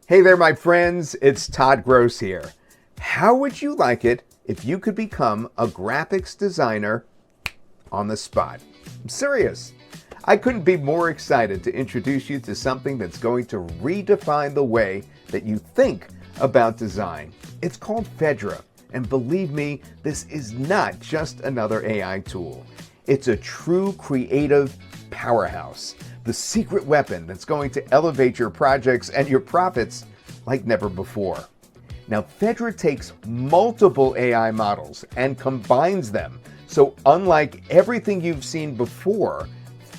Hey there, my friends. It's Todd Gross here. How would you like it if you could become a graphics designer on the spot? I'm serious. I couldn't be more excited to introduce you to something that's going to redefine the way that you think about design. It's called Phedra, and believe me, this is not just another AI tool. It's a true creative powerhouse, the secret weapon that's going to elevate your projects and your profits like never before. Now, Phedra takes multiple AI models and combines them. So unlike everything you've seen before,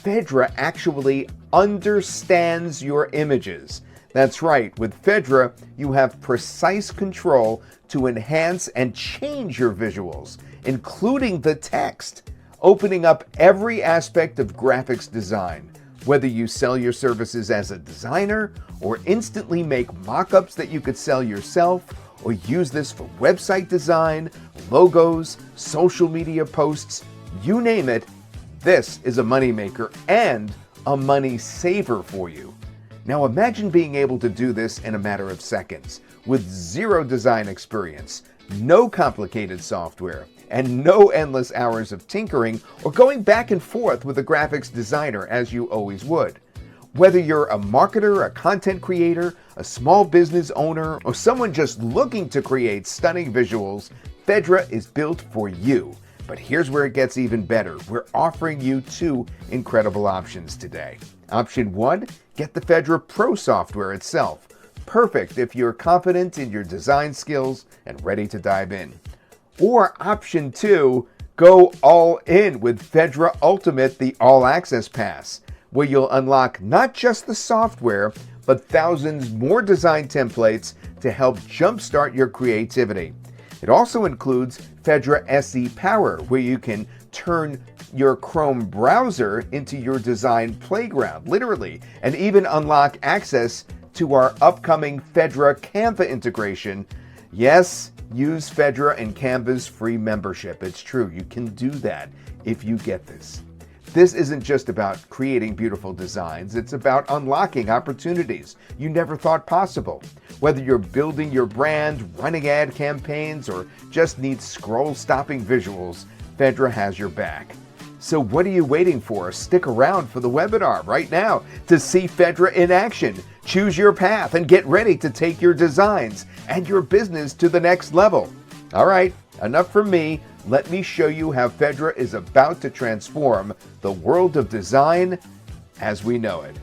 Phedra actually understands your images. That's right, with Phedra, you have precise control to enhance and change your visuals, including the text, opening up every aspect of graphics design. Whether you sell your services as a designer, or instantly make mock-ups that you could sell yourself, or use this for website design, logos, social media posts, you name it, this is a moneymaker and a money saver for you. Now imagine being able to do this in a matter of seconds, with zero design experience, no complicated software, and no endless hours of tinkering or going back and forth with a graphics designer as you always would. Whether you're a marketer, a content creator, a small business owner, or someone just looking to create stunning visuals, Phedra is built for you. But here's where it gets even better. We're offering you two incredible options today. Option 1, get the Phedra Pro software itself. Perfect if you're confident in your design skills and ready to dive in. Or option 2, go all in with Phedra Ultimate, the All Access Pass, where you'll unlock not just the software, but thousands more design templates to help jumpstart your creativity. It also includes Phedra SE Power, where you can turn your Chrome browser into your design playground, literally, and even unlock access to our upcoming Phedra Canva integration. Yes, use Phedra and Canva's free membership. It's true, you can do that if you get this. This isn't just about creating beautiful designs, it's about unlocking opportunities you never thought possible. Whether you're building your brand, running ad campaigns, or just need scroll-stopping visuals, Phedra has your back. So what are you waiting for? Stick around for the webinar right now to see Phedra in action. Choose your path and get ready to take your designs and your business to the next level. All right, enough from me. Let me show you how Phedra is about to transform the world of design as we know it.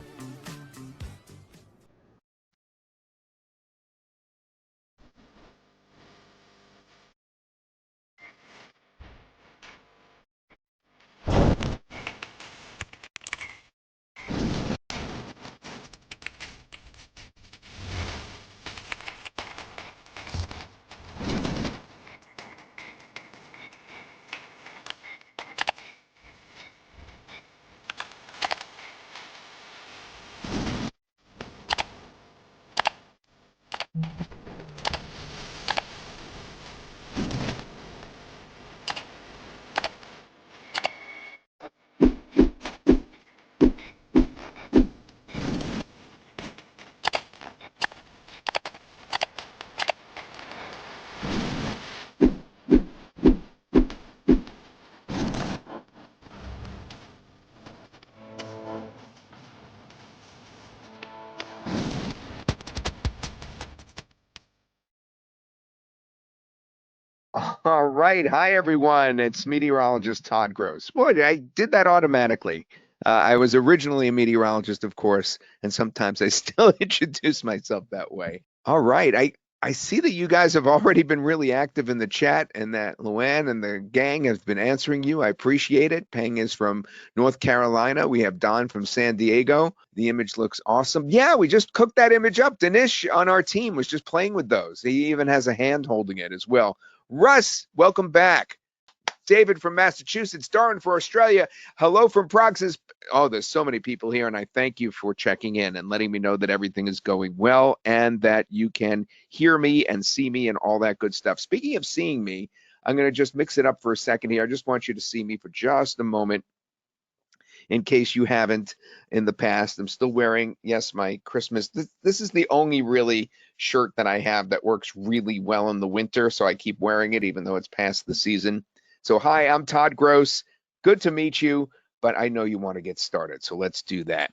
All right. Hi, everyone. It's meteorologist Todd Gross. Boy, I did that automatically. I was originally a meteorologist, of course, and sometimes I still introduce myself that way. All right. I see that you guys have already been really active in the chat and that Luann and the gang have been answering you. I appreciate it. Peng is from North Carolina. We have Don from San Diego. The image looks awesome. Yeah, we just cooked that image up. Dinesh on our team was just playing with those. He even has a hand holding it as well. Russ, welcome back. David from Massachusetts, Darren for Australia. Hello from Prague says, oh, there's so many people here, and I thank you for checking in and letting me know that everything is going well and that you can hear me and see me and all that good stuff. Speaking of seeing me, I'm going to just mix it up for a second here. I just want you to see me for just a moment. in case you haven't in the past. I'm still wearing, yes, my Christmas. This is the only really shirt that I have that works really well in the winter, so I keep wearing it even though it's past the season. So hi, I'm Todd Gross. Good to meet you, but I know you want to get started, so let's do that.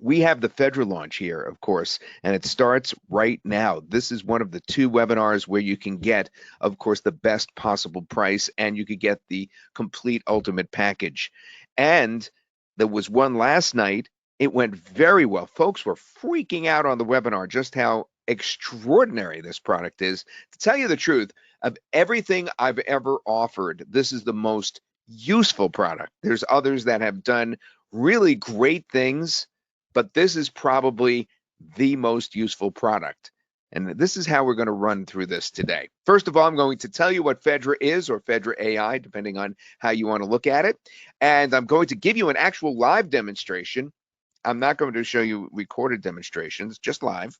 We have the Phedra launch here, of course, and it starts right now. This is one of the 2 webinars where you can get, of course, the best possible price, and you could get the complete ultimate package. And there was one last night. It went very well. Folks were freaking out on the webinar just how extraordinary this product is. To tell you the truth, of everything I've ever offered, this is the most useful product. There's others that have done really great things, but this is probably the most useful product. And this is how we're going to run through this today. First of all, I'm going to tell you what Phedra is, or Phedra AI, depending on how you want to look at it. And I'm going to give you an actual live demonstration. I'm not going to show you recorded demonstrations, just live.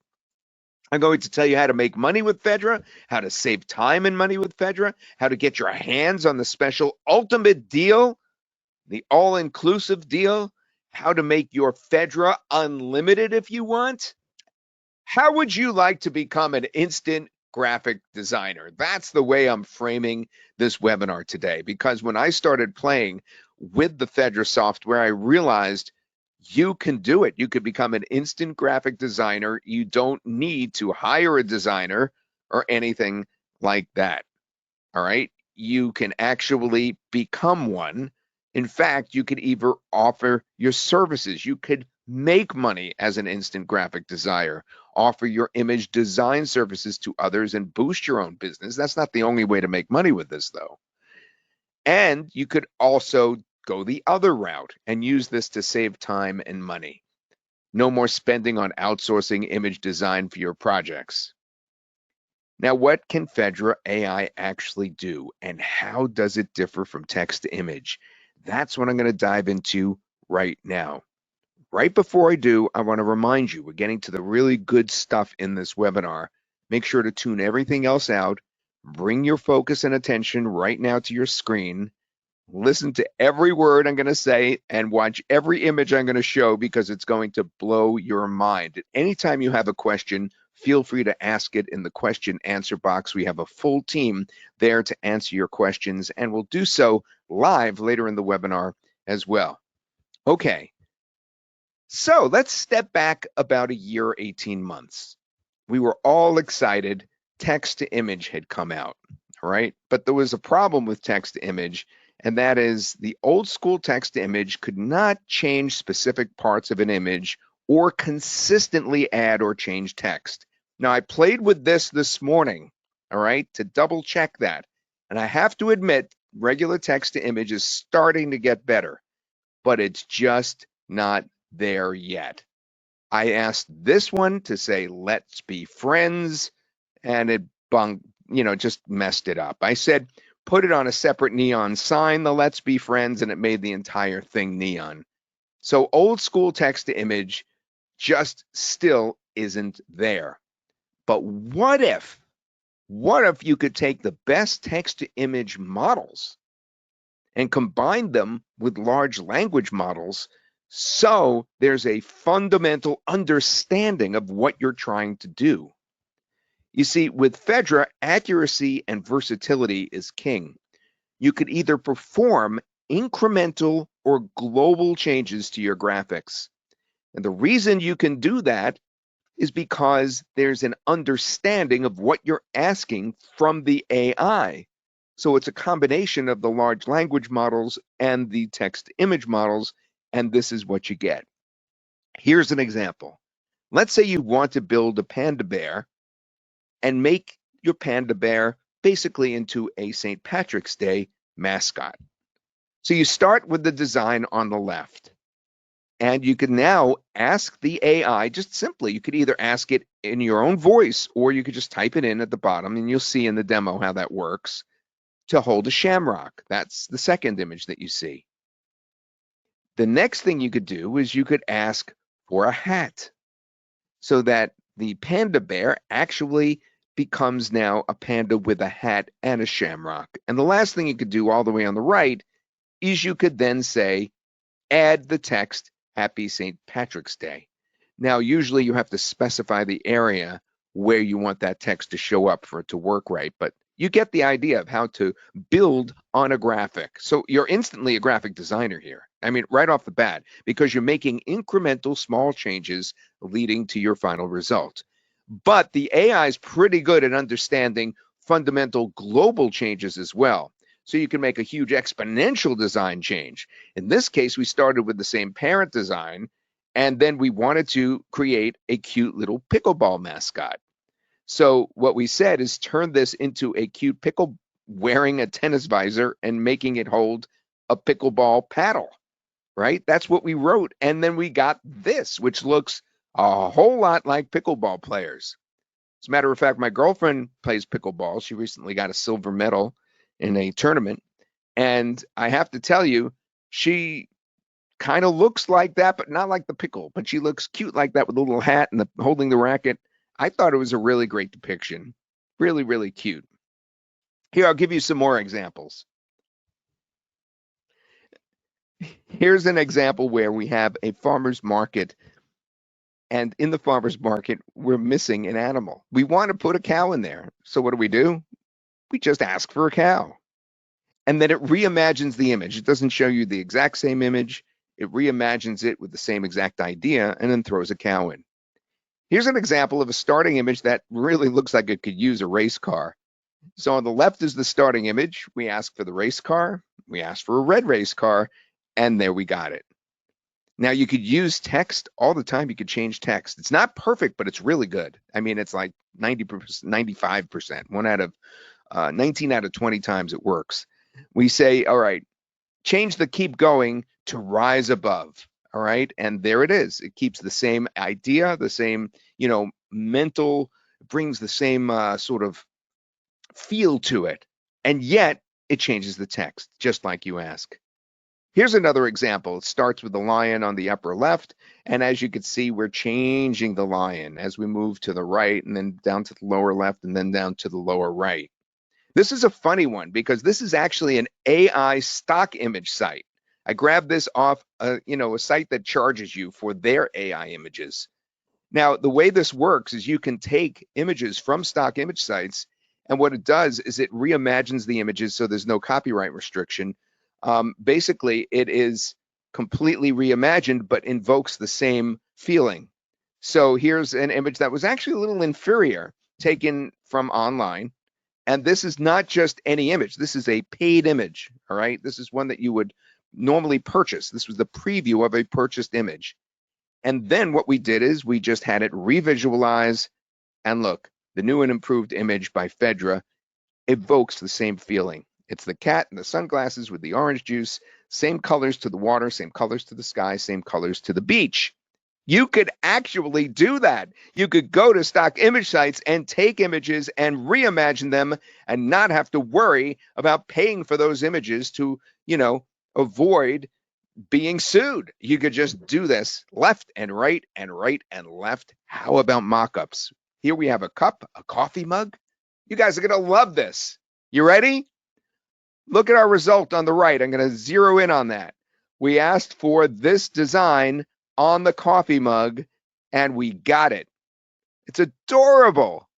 I'm going to tell you how to make money with Phedra, how to save time and money with Phedra, how to get your hands on the special ultimate deal, the all-inclusive deal, how to make your Phedra unlimited if you want. How would you like to become an instant graphic designer? That's the way I'm framing this webinar today, because when I started playing with the Phedra software, I realized you can do it. You could become an instant graphic designer. You don't need to hire a designer or anything like that. All right. You can actually become one. In fact, you could either offer your services. You could make money as an instant graphic designer, offer your image design services to others, and boost your own business. That's not the only way to make money with this, though. And you could also go the other route and use this to save time and money. No more spending on outsourcing image design for your projects. Now, what can Phedra AI actually do, and how does it differ from text to image? That's what I'm going to dive into right now. Right before I do, I want to remind you, we're getting to the really good stuff in this webinar. Make sure to tune everything else out. Bring your focus and attention right now to your screen. Listen to every word I'm going to say and watch every image I'm going to show, because it's going to blow your mind. Anytime you have a question, feel free to ask it in the question answer box. We have a full team there to answer your questions, and we'll do so live later in the webinar as well. Okay, so let's step back about a year, 18 months. We were all excited. Text to image had come out, all right? But there was a problem with text to image, and that is the old school text to image could not change specific parts of an image or consistently add or change text. Now, I played with this morning, all right, to double check that. And I have to admit, regular text to image is starting to get better, but it's just not there yet. I asked this one to say, let's be friends, and it just messed it up. I said, put it on a separate neon sign, the let's be friends, and it made the entire thing neon. So old school text to image just still isn't there. But what if you could take the best text to image models and combine them with large language models, so there's a fundamental understanding of what you're trying to do? You see, with Phedra, accuracy and versatility is king. You could either perform incremental or global changes to your graphics. And the reason you can do that is because there's an understanding of what you're asking from the AI. So it's a combination of the large language models and the text-to-image models, and this is what you get. Here's an example. Let's say you want to build a panda bear and make your panda bear basically into a St. Patrick's Day mascot. So you start with the design on the left, and you can now ask the AI just simply. You could either ask it in your own voice, or you could just type it in at the bottom, and you'll see in the demo how that works, to hold a shamrock. That's the second image that you see. The next thing you could do is you could ask for a hat, so that the panda bear actually becomes now a panda with a hat and a shamrock. And the last thing you could do all the way on the right is you could then say, add the text, Happy St. Patrick's Day. Now, usually you have to specify the area where you want that text to show up for it to work right, but you get the idea of how to build on a graphic. So you're instantly a graphic designer here. I mean, right off the bat, because you're making incremental small changes leading to your final result. But the AI is pretty good at understanding fundamental global changes as well. So you can make a huge exponential design change. In this case, we started with the same parent design, and then we wanted to create a cute little pickleball mascot. So what we said is turn this into a cute pickle wearing a tennis visor and making it hold a pickleball paddle, right? That's what we wrote. And then we got this, which looks a whole lot like pickleball players. As a matter of fact, my girlfriend plays pickleball. She recently got a silver medal in a tournament. And I have to tell you, she kind of looks like that, but not like the pickle. But she looks cute like that with a little hat and holding the racket. I thought it was a really great depiction. Really, really cute. Here, I'll give you some more examples. Here's an example where we have a farmer's market, and in the farmer's market, we're missing an animal. We want to put a cow in there. So what do? We just ask for a cow. And then it reimagines the image. It doesn't show you the exact same image. It reimagines it with the same exact idea and then throws a cow in. Here's an example of a starting image that really looks like it could use a race car. So on the left is the starting image. We ask for the race car. We ask for a red race car, and there we got it. Now you could use text all the time. You could change text. It's not perfect, but it's really good. I mean, it's like 90%, 95%. 19 out of 20 times it works. We say, all right, change the keep going to rise above. All right. And there it is. It keeps the same idea, the same, mental, brings the same sort of feel to it. And yet it changes the text, just like you ask. Here's another example. It starts with the lion on the upper left. And as you can see, we're changing the lion as we move to the right and then down to the lower left and then down to the lower right. This is a funny one because this is actually an AI stock image site. I grabbed this off a site that charges you for their AI images. Now, the way this works is you can take images from stock image sites, and what it does is it reimagines the images so there's no copyright restriction. Basically, it is completely reimagined but invokes the same feeling. So here's an image that was actually a little inferior, taken from online. And this is not just any image. This is a paid image, all right? This is one that you would normally purchase. This was the preview of a purchased image. And then what we did is we just had it revisualize. And look, the new and improved image by Phedra evokes the same feeling. It's the cat and the sunglasses with the orange juice, same colors to the water, same colors to the sky, same colors to the beach. You could actually do that. You could go to stock image sites and take images and reimagine them and not have to worry about paying for those images to, avoid being sued. You could just do this left and right and right and left. How about mock-ups? Here we have a cup, a coffee mug. You guys are going to love this. You ready? Look at our result on the right. I'm going to zero in on that. We asked for this design on the coffee mug, and we got it. It's adorable.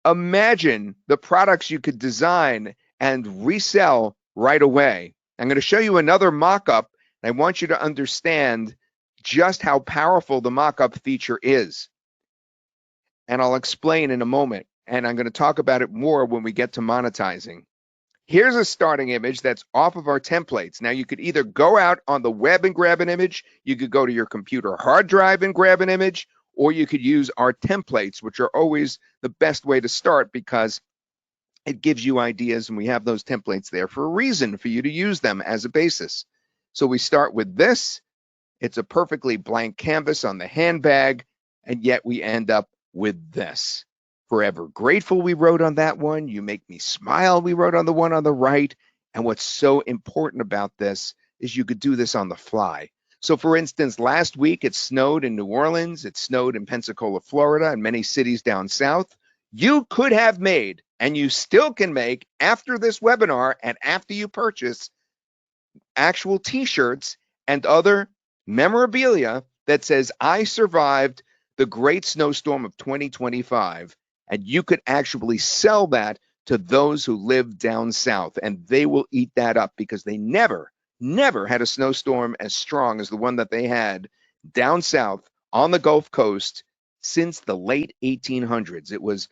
Imagine the products you could design and resell right away. I'm going to show you another mock-up, and I want you to understand just how powerful the mock-up feature is. And I'll explain in a moment, and I'm going to talk about it more when we get to monetizing. Here's a starting image that's off of our templates. Now, you could either go out on the web and grab an image, you could go to your computer hard drive and grab an image, or you could use our templates, which are always the best way to start because it gives you ideas, and we have those templates there for a reason, for you to use them as a basis. So we start with this. It's a perfectly blank canvas on the handbag, and yet we end up with this. Forever grateful, we wrote on that one. You make me smile, we wrote on the one on the right. And what's so important about this is you could do this on the fly. So for instance, last week it snowed in New Orleans, it snowed in Pensacola, Florida, and many cities down south. You could have made, and you still can make after this webinar and after you purchase actual t-shirts and other memorabilia that says, I survived the great snowstorm of 2025, and you could actually sell that to those who live down south, and they will eat that up because they never had a snowstorm as strong as the one that they had down south on the Gulf Coast since the late 1800s. It was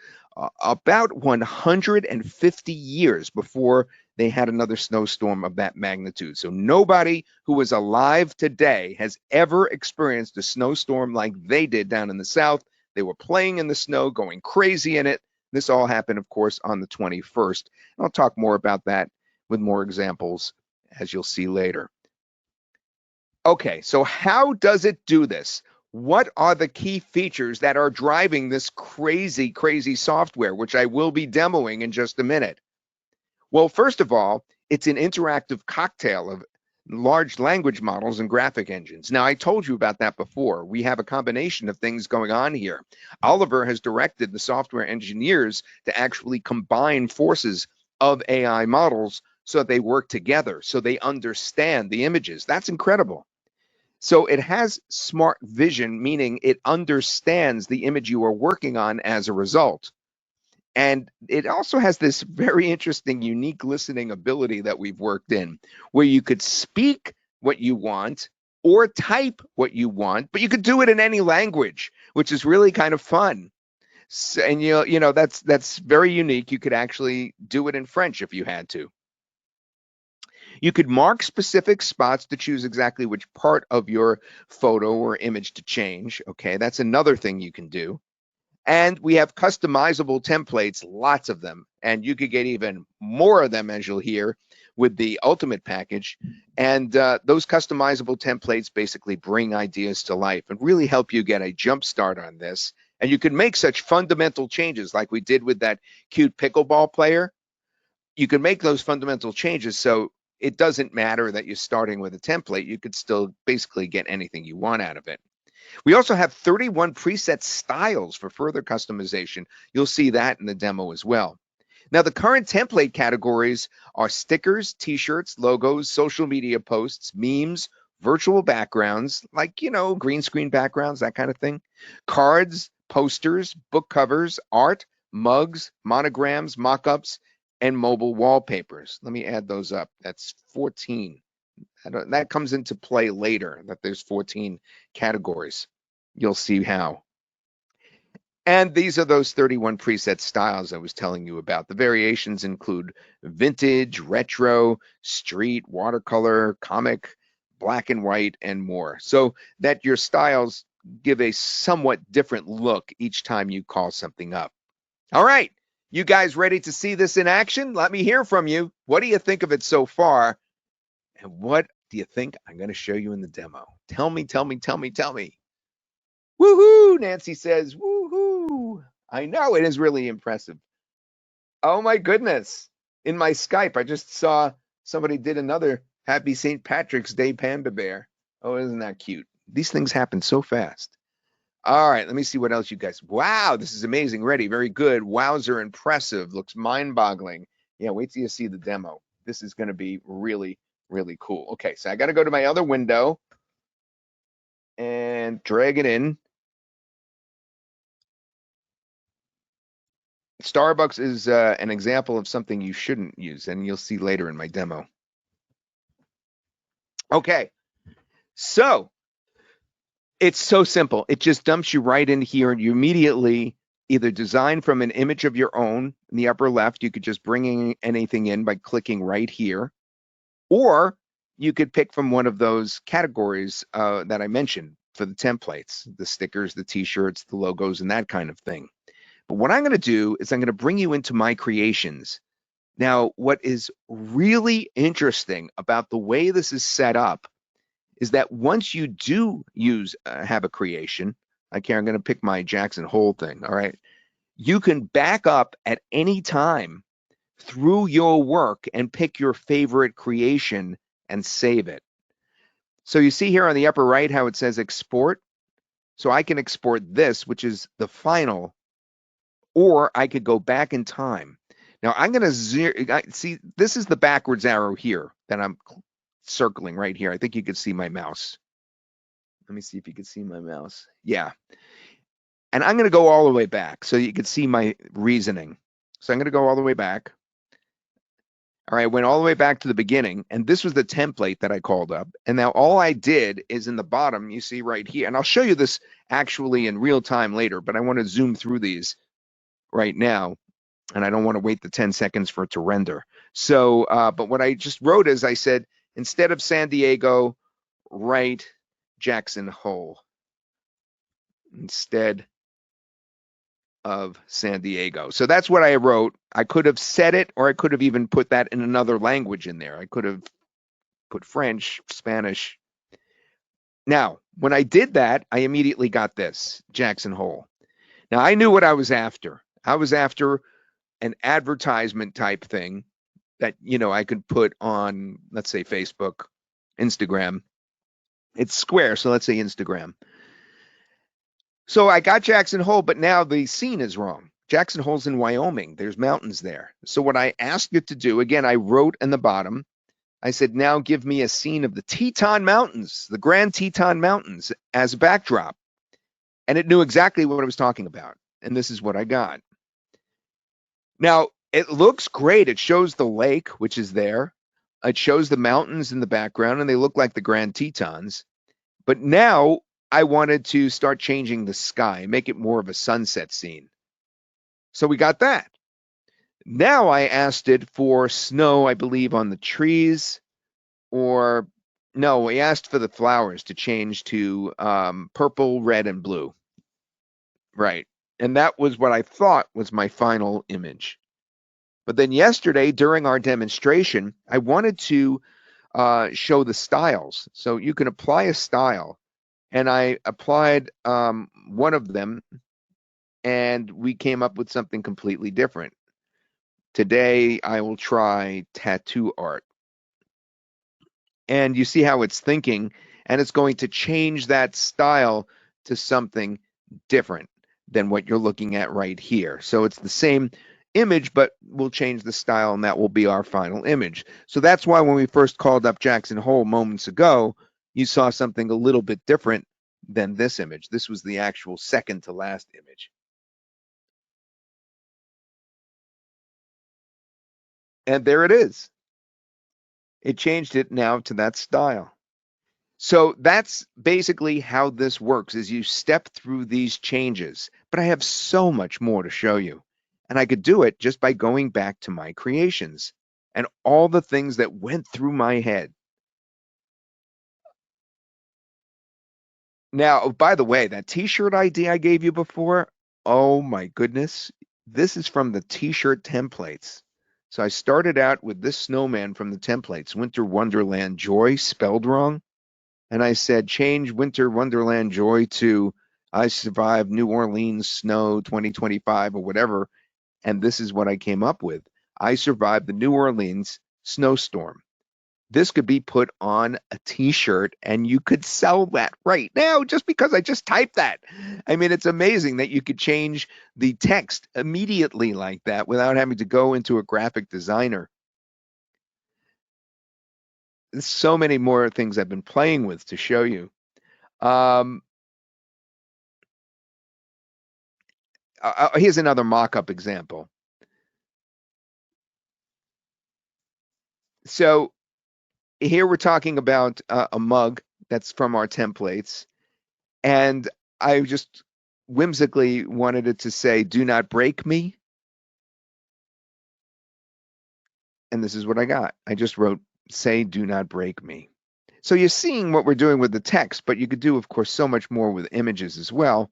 about 150 years before they had another snowstorm of that magnitude. So nobody who is alive today has ever experienced a snowstorm like they did down in the South. They were playing in the snow, going crazy in it. This all happened, of course, on the 21st. And I'll talk more about that with more examples, as you'll see later. Okay, so how does it do this? What are the key features that are driving this crazy, crazy software, which I will be demoing in just a minute? Well, first of all, it's an interactive cocktail of large language models and graphic engines. Now, I told you about that before. We have a combination of things going on here. Oliver has directed the software engineers to actually combine forces of AI models so that they work together, so they understand the images. That's incredible. So it has smart vision, meaning it understands the image you are working on as a result. And it also has this very interesting, unique listening ability that we've worked in, where you could speak what you want or type what you want, but you could do it in any language, which is really kind of fun. So, and that's very unique. You could actually do it in French if you had to. You could mark specific spots to choose exactly which part of your photo or image to change. Okay, that's another thing you can do. And we have customizable templates, lots of them. And you could get even more of them, as you'll hear, with the Ultimate package. And those customizable templates basically bring ideas to life and really help you get a jump start on this. And you can make such fundamental changes like we did with that cute pickleball player. You can make those fundamental changes so it doesn't matter that you're starting with a template. You could still basically get anything you want out of it. We also have 31 preset styles for further customization. You'll see that in the demo as well. Now, the current template categories are stickers, t-shirts, logos, social media posts, memes, virtual backgrounds, like, green screen backgrounds, that kind of thing, cards, posters, book covers, art, mugs, monograms, mock-ups, and mobile wallpapers. Let me add those up. That's 14. That comes into play later, that there's 14 categories. You'll see how. And these are those 31 preset styles I was telling you about. The variations include vintage, retro, street, watercolor, comic, black and white, and more. So that your styles give a somewhat different look each time you call something up. All right, you guys ready to see this in action? Let me hear from you. What do you think of it so far? And what do you think I'm going to show you in the demo? Tell me, tell me, tell me, tell me. Woohoo! Nancy says, woohoo! I know, it is really impressive. Oh my goodness. In my Skype, I just saw somebody did another Happy St. Patrick's Day Panda Bear. Oh, isn't that cute? These things happen so fast. All right, let me see what else you guys. Wow, this is amazing. Ready, very good. Wowzer, impressive. Looks mind-boggling. Yeah, wait till you see the demo. This is going to be really, really cool. Okay, so I got to go to my other window and drag it in. Starbucks is an example of something you shouldn't use, and you'll see later in my demo. Okay, so it's so simple. It just dumps you right in here, and you immediately either design from an image of your own in the upper left. You could just bring anything in by clicking right here, or you could pick from one of those categories that I mentioned for the templates, the stickers, the t-shirts, the logos, and that kind of thing. But what I'm going to do is I'm going to bring you into my creations. Now, what is really interesting about the way this is set up is that once you do have a creation, like here, I'm going to pick my Jackson Hole thing, all right? You can back up at any time through your work and pick your favorite creation and save it. So you see here on the upper right how it says export. So I can export this, which is the final, or I could go back in time. Now I'm going to see, this is the backwards arrow here that I'm circling right here. I think you can see my mouse. Let me see if you can see my mouse. Yeah. And I'm going to go all the way back so you can see my reasoning. So I'm going to go all the way back. All right, I went all the way back to the beginning, and this was the template that I called up. And now all I did is in the bottom, you see right here, and I'll show you this actually in real time later, but I want to zoom through these right now, and I don't want to wait the 10 seconds for it to render. So, but what I just wrote is I said, instead of San Diego, write Jackson Hole instead of San Diego. So that's what I wrote. I could have said it, or I could have even put that in another language in there. I could have put French, Spanish. Now, when I did that, I immediately got this, Jackson Hole. Now, I knew what I was after. I was after an advertisement type thing that, I could put on, let's say, Facebook, Instagram. It's square, so let's say Instagram. So I got Jackson Hole, but now the scene is wrong. Jackson Hole's in Wyoming. There's mountains there. So what I asked it to do, again, I wrote in the bottom, I said, now give me a scene of the Teton Mountains, the Grand Teton Mountains as a backdrop. And it knew exactly what I was talking about. And this is what I got. Now, it looks great. It shows the lake, which is there. It shows the mountains in the background, and they look like the Grand Tetons. But now I wanted to start changing the sky, make it more of a sunset scene. So we got that. Now I asked it for snow, I believe, on the trees, or no, we asked for the flowers to change to purple, red, and blue. Right. And that was what I thought was my final image. But then yesterday, during our demonstration, I wanted to show the styles. So you can apply a style. And I applied one of them, and we came up with something completely different. Today, I will try tattoo art. And you see how it's thinking, and it's going to change that style to something different than what you're looking at right here. So it's the same image, but we'll change the style, and that will be our final image. So that's why when we first called up Jackson Hole moments ago, you saw something a little bit different than this image. This was the actual second to last image. And there it is. It changed it now to that style. So that's basically how this works, is you step through these changes. But I have so much more to show you. And I could do it just by going back to my creations and all the things that went through my head. Now, by the way, that t-shirt idea I gave you before, oh my goodness, this is from the t-shirt templates. So I started out with this snowman from the templates, Winter Wonderland Joy, spelled wrong. And I said, change Winter Wonderland Joy to I Survived New Orleans Snow 2025 or whatever. And this is what I came up with. I survived the New Orleans snowstorm. This could be put on a t-shirt and you could sell that right now just because I just typed that. I mean, it's amazing that you could change the text immediately like that without having to go into a graphic designer. There's so many more things I've been playing with to show you. Here's another mock-up example. So here we're talking about a mug that's from our templates, and I just whimsically wanted it to say, do not break me. And this is what I got. I just wrote, say, do not break me. So you're seeing what we're doing with the text, but you could do, of course, so much more with images as well.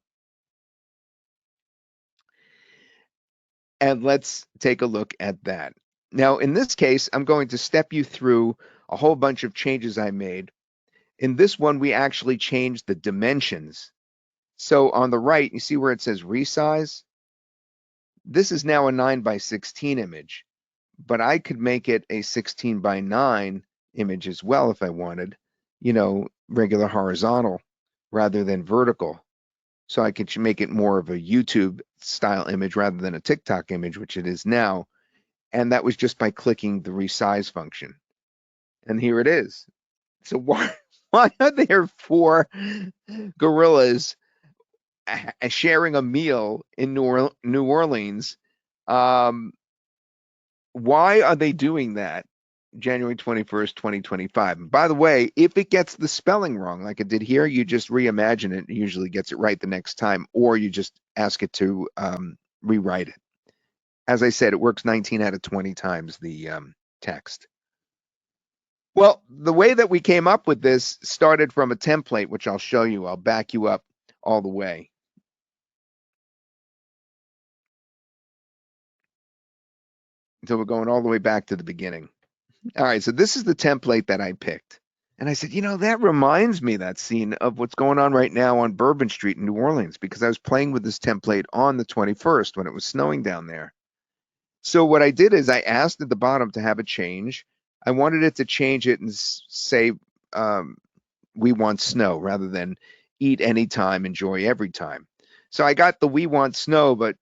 And let's take a look at that. Now, in this case, I'm going to step you through a whole bunch of changes I made. In this one, we actually changed the dimensions. So on the right, you see where it says resize? This is now a 9:16 image, but I could make it a 16:9 image as well if I wanted, regular horizontal rather than vertical. So I could make it more of a YouTube style image rather than a TikTok image, which it is now. And that was just by clicking the resize function. And here it is. So why Why are there four gorillas sharing a meal in New Orleans? Um, why are they doing that? January 21st, 2025. And by the way, if it gets the spelling wrong, like it did here, you just reimagine it. It usually gets it right the next time, or you just ask it to rewrite it. As I said, it works 19 out of 20 times the text. Well, the way that we came up with this started from a template, which I'll show you. I'll back you up all the way. So we're going all the way back to the beginning. All right, so this is the template that I picked. And I said, that reminds me, that scene, of what's going on right now on Bourbon Street in New Orleans, because I was playing with this template on the 21st when it was snowing down there. So what I did is I asked at the bottom to have a change. I wanted it to change it and say, we want snow, rather than eat anytime, enjoy every time. So I got the we want snow, but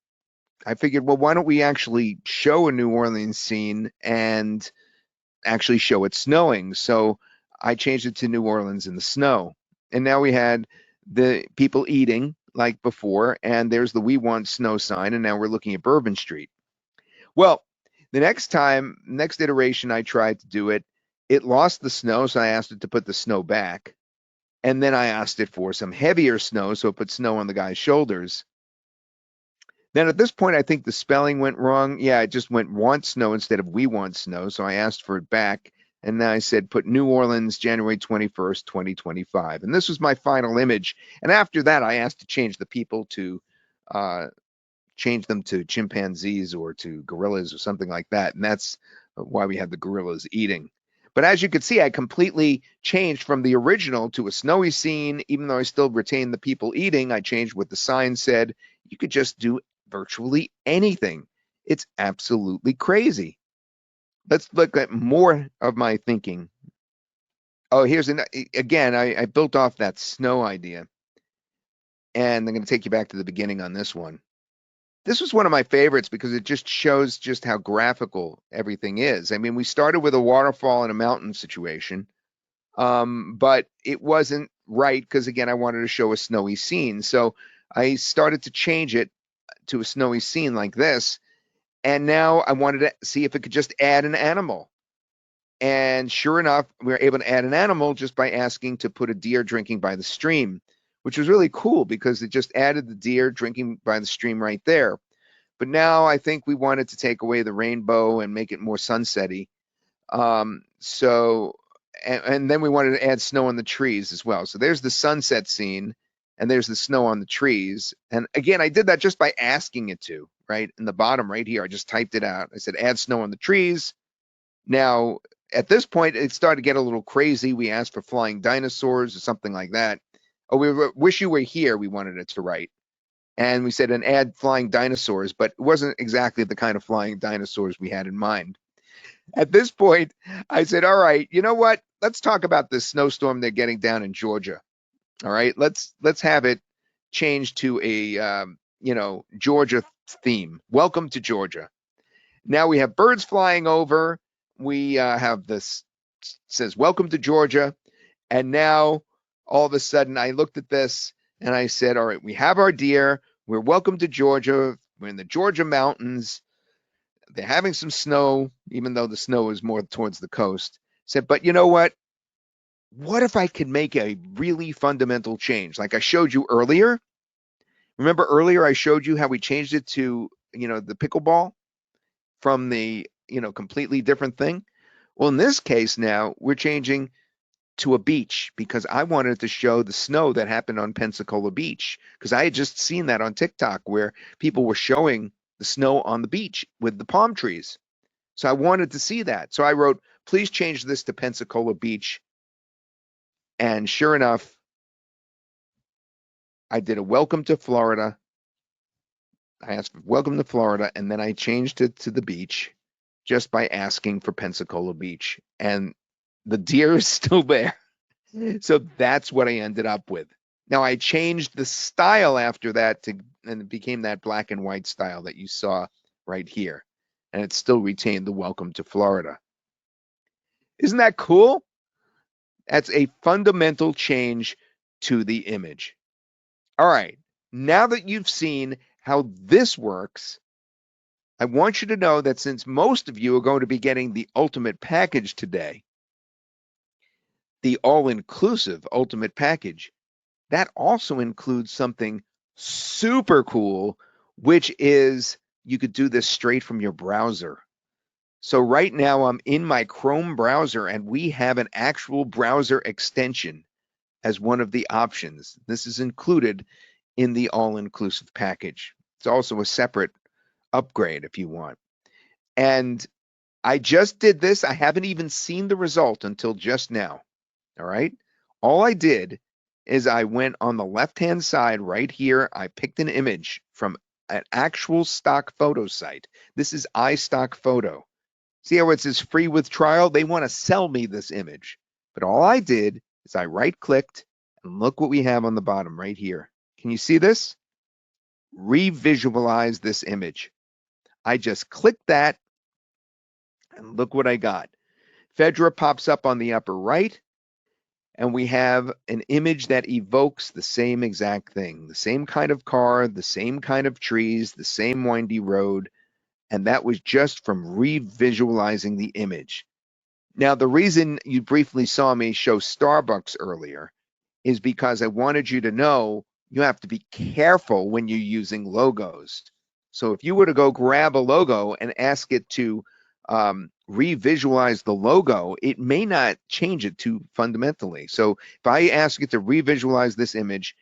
I figured, well, why don't we actually show a New Orleans scene and actually show it snowing? So I changed it to New Orleans in the snow. And now we had the people eating like before, and there's the we want snow sign, and now we're looking at Bourbon Street. Well, the next iteration I tried to do it, it lost the snow, so I asked it to put the snow back. And then I asked it for some heavier snow, so it put snow on the guy's shoulders. Then at this point, I think the spelling went wrong. Yeah, it just went want snow instead of we want snow. So I asked for it back. And then I said, put New Orleans, January 21st, 2025. And this was my final image. And after that, I asked to change the people to change them to chimpanzees or to gorillas or something like that. And that's why we had the gorillas eating. But as you can see, I completely changed from the original to a snowy scene. Even though I still retained the people eating, I changed what the sign said. You could just do virtually anything. It's absolutely crazy. Let's look at more of my thinking. Oh, again, I built off that snow idea. And I'm going to take you back to the beginning on this one. This was one of my favorites because it just shows just how graphical everything is. I mean, we started with a waterfall and a mountain situation, but it wasn't right because, again, I wanted to show a snowy scene. So I started to change it to a snowy scene like this. And now I wanted to see if it could just add an animal. And sure enough, we were able to add an animal just by asking to put a deer drinking by the stream, which was really cool because it just added the deer drinking by the stream right there. But now I think we wanted to take away the rainbow and make it more sunsetty. And then we wanted to add snow on the trees as well. So there's the sunset scene, and there's the snow on the trees. And again, I did that just by asking it to, right? In the bottom right here, I just typed it out. I said, add snow on the trees. Now, at this point, it started to get a little crazy. We asked for flying dinosaurs or something like that. Oh, wish you were here, we wanted it to write. And we said, and add flying dinosaurs, but it wasn't exactly the kind of flying dinosaurs we had in mind. At this point, I said, all right, you know what? Let's talk about this snowstorm they're getting down in Georgia. All right, let's have it change to a Georgia theme. Welcome to Georgia. Now we have birds flying over. We have this says welcome to Georgia, and now all of a sudden I looked at this and I said, all right, we have our deer. We're welcome to Georgia. We're in the Georgia mountains. They're having some snow, even though the snow is more towards the coast. Said, but you know what? What if I could make a really fundamental change? Like I showed you earlier. Remember earlier I showed you how we changed it to, the pickleball from the, completely different thing. Well, in this case now, we're changing to a beach because I wanted to show the snow that happened on Pensacola Beach because I had just seen that on TikTok where people were showing the snow on the beach with the palm trees. So I wanted to see that. So I wrote, please change this to Pensacola Beach. And sure enough, I did a welcome to Florida. I asked for welcome to Florida, and then I changed it to the beach just by asking for Pensacola Beach. And the deer is still there. So that's what I ended up with. Now I changed the style after that and it became that black and white style that you saw right here. And it still retained the welcome to Florida. Isn't that cool? That's a fundamental change to the image. All right, now that you've seen how this works, I want you to know that since most of you are going to be getting the ultimate package today, the all-inclusive ultimate package, that also includes something super cool, which is you could do this straight from your browser. So right now I'm in my Chrome browser and we have an actual browser extension as one of the options. This is included in the all-inclusive package. It's also a separate upgrade if you want. And I just did this. I haven't even seen the result until just now. All right. All I did is I went on the left-hand side right here. I picked an image from an actual stock photo site. This is iStock Photo. See how it says free with trial? They want to sell me this image. But all I did is I right-clicked and look what we have on the bottom right here. Can you see this? Revisualize this image. I just clicked that and look what I got. Phedra pops up on the upper right, and we have an image that evokes the same exact thing, the same kind of car, the same kind of trees, the same windy road, and that was just from revisualizing the image. Now, the reason you briefly saw me show Starbucks earlier is because I wanted you to know you have to be careful when you're using logos. So if you were to go grab a logo and ask it to revisualize the logo, it may not change it too fundamentally. So if I ask it to revisualize this image,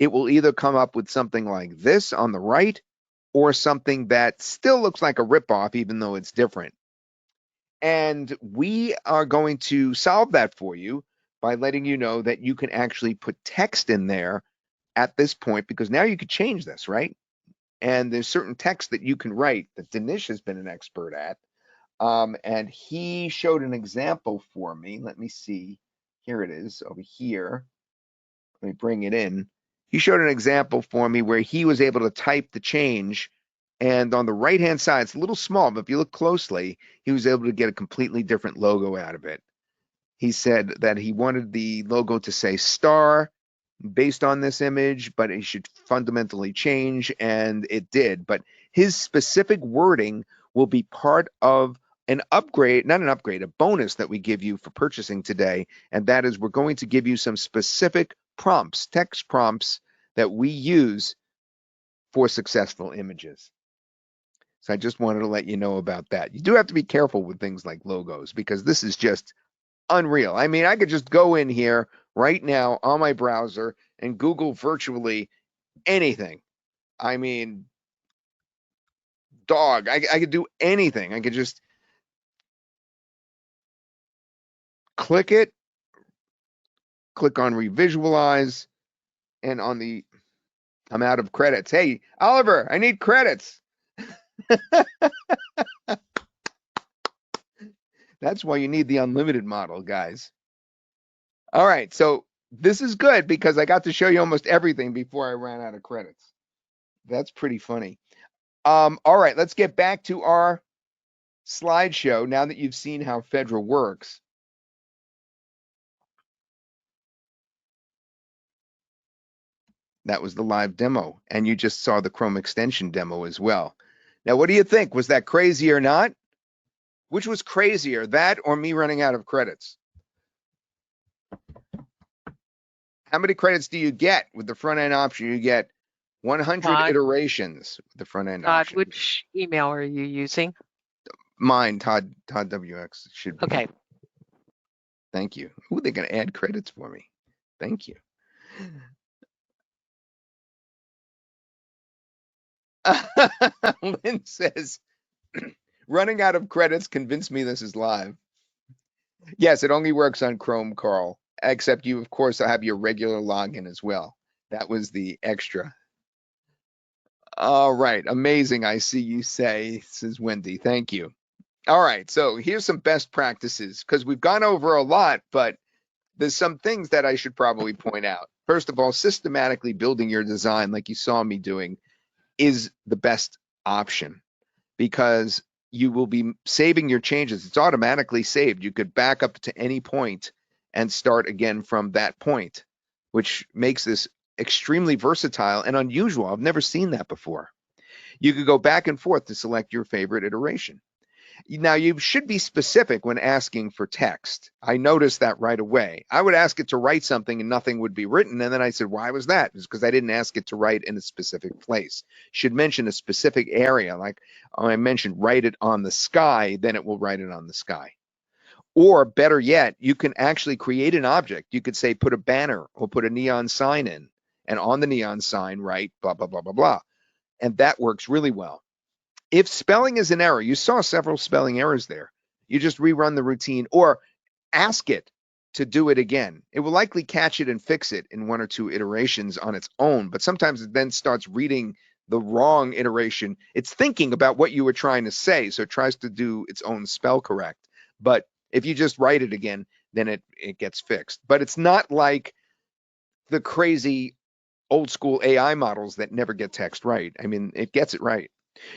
it will either come up with something like this on the right or something that still looks like a ripoff, even though it's different. And we are going to solve that for you by letting you know that you can actually put text in there at this point, because now you could change this, right? And there's certain text that you can write that Dinesh has been an expert at. And he showed an example for me. Let me see. Here it is over here. Let me bring it in. He showed an example for me where he was able to type the change. And on the right-hand side, it's a little small, but if you look closely, he was able to get a completely different logo out of it. He said that he wanted the logo to say star based on this image, but it should fundamentally change, and it did. But his specific wording will be part of an upgrade, not an upgrade, a bonus that we give you for purchasing today, and that is we're going to give you some specific prompts, text prompts that we use for successful images. So I just wanted to let you know about that. You do have to be careful with things like logos because this is just unreal. I mean, I could just go in here right now on my browser and Google virtually anything. I mean, dog, I could do anything. I could just click it, click on revisualize, and on the, I'm out of credits. Hey, Oliver, I need credits. That's why you need the unlimited model, guys. All right, so this is good because I got to show you almost everything before I ran out of credits. That's pretty funny. All right, let's get back to our slideshow now that you've seen how Phedra works. That was the live demo, and you just saw the Chrome extension demo as well. Now, what do you think? Was that crazy or not? Which was crazier, that or me running out of credits? How many credits do you get with the front end option? You get 100 Todd, iterations with the front end option. which email are you using? Mine, Todd WX should be. Okay. Thank you. Ooh, they're going to add credits for me. Thank you. Lynn says, running out of credits convinced me this is live. Yes, it only works on Chrome, Carl, except you, of course, have your regular login as well. That was the extra. All right, amazing. I see you say, says Wendy. Thank you. All right, so here's some best practices because we've gone over a lot, but there's some things that I should probably point out. First of all, systematically building your design like you saw me doing is the best option because you will be saving your changes. It's automatically saved. You could back up to any point and start again from that point, which makes this extremely versatile and unusual. I've never seen that before. You could go back and forth to select your favorite iteration. Now, you should be specific when asking for text. I noticed that right away. I would ask it to write something and nothing would be written. And then I said, why was that? It's because I didn't ask it to write in a specific place. Should mention a specific area. Like I mentioned, write it on the sky, then it will write it on the sky. Or better yet, you can actually create an object. You could say, put a banner or put a neon sign in. And on the neon sign, write blah, blah, blah, blah, blah. And that works really well. If spelling is an error, you saw several spelling errors there. You just rerun the routine or ask it to do it again. It will likely catch it and fix it in 1 or 2 iterations on its own, but sometimes it then starts reading the wrong iteration. It's thinking about what you were trying to say, so it tries to do its own spell correct. But if you just write it again, then it gets fixed. But it's not like the crazy old school AI models that never get text right. I mean, it gets it right.